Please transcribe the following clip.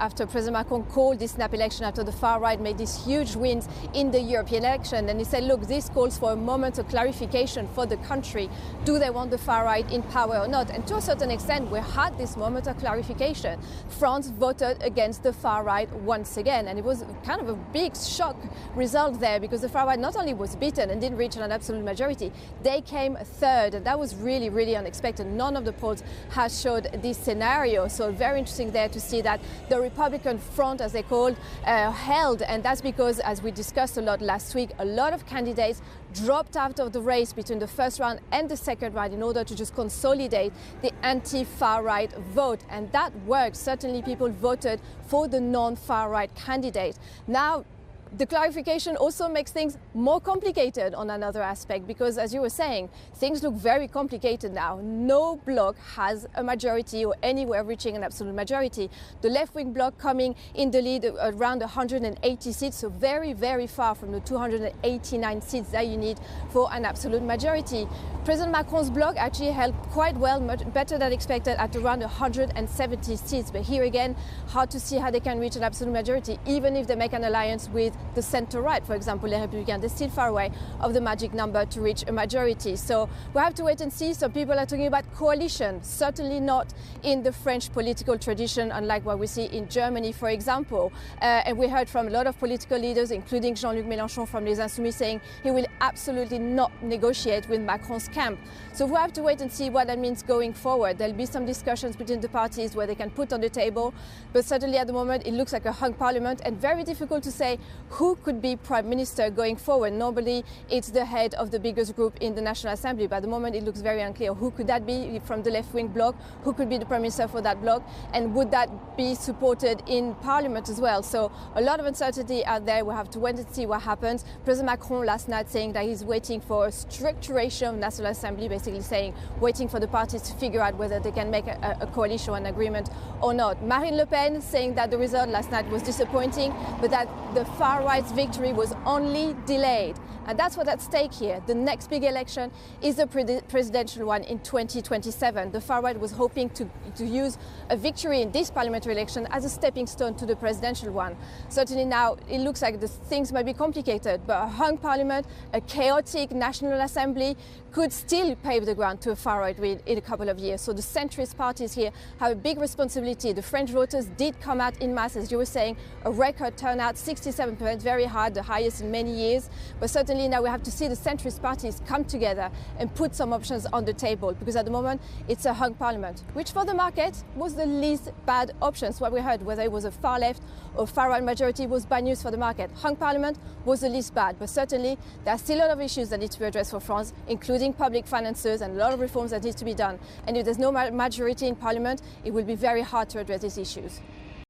after President Macron called this snap election after the far right made these huge wins in the European election. And he said, look, this calls for a moment of clarification for the country. Do they want the far right in power or not? And to a certain extent, we had this moment of clarification. France voted against the far right once again. And it was kind of a big shock result there, because the far right not only was beaten and didn't reach an absolute majority, they came third. And that was really, really unexpected. None of the polls has showed this scenario. So very interesting there to see that the Republican front, as they called, held. And that's because, as we discussed a lot last week, a lot of candidates dropped out of the race between the first round and the second round in order to just consolidate the anti-far right vote. And that worked. Certainly people voted for the non-far right candidate. Now, the clarification also makes things more complicated on another aspect, because, as you were saying, things look very complicated now. No bloc has a majority or anywhere reaching an absolute majority. The left-wing bloc coming in the lead around 180 seats, so very, very far from the 289 seats that you need for an absolute majority. President Macron's bloc actually held quite well, much better than expected, at around 170 seats. But here again, hard to see how they can reach an absolute majority, even if they make an alliance with the centre-right, for example, Les Républicains. They're still far away of the magic number to reach a majority. So we have to wait and see. Some people are talking about coalition, certainly not in the French political tradition, unlike what we see in Germany, for example. And we heard from a lot of political leaders, including Jean-Luc Mélenchon from Les Insoumis, saying he will absolutely not negotiate with Macron's camp. So we have to wait and see what that means going forward. There'll be some discussions between the parties where they can put on the table, but certainly at the moment it looks like a hung parliament, and very difficult to say who could be prime minister going forward. Normally it's the head of the biggest group in the National Assembly, but at the moment it looks very unclear who could that be from the left-wing bloc, who could be the prime minister for that bloc, and would that be supported in parliament as well. So a lot of uncertainty out there. We'll have to wait and see what happens. President Macron last night saying that he's waiting for a structuration of National Assembly, basically saying waiting for the parties to figure out whether they can make a coalition or an agreement or not. Marine Le Pen saying that the result last night was disappointing, but that the far right's victory was only delayed. And that's what's at stake here. The next big election is the presidential one in 2027. The far right was hoping to use a victory in this parliamentary election as a stepping stone to the presidential one. Certainly now it looks like the things might be complicated, but a hung parliament, a chaotic National Assembly could still pave the ground to a far right win in a couple of years. So the centrist parties here have a big responsibility. The French voters did come out in mass, as you were saying, a record turnout, 67%, very high, the highest in many years. But certainly now we have to see the centrist parties come together and put some options on the table, because at the moment it's a hung parliament, which for the market was the least bad option. So what we heard, whether it was a far left or far right majority, was bad news for the market. Hung parliament was the least bad, but certainly there are still a lot of issues that need to be addressed for France, including public finances and a lot of reforms that need to be done. And if there's no majority in parliament, it will be very hard to address these issues.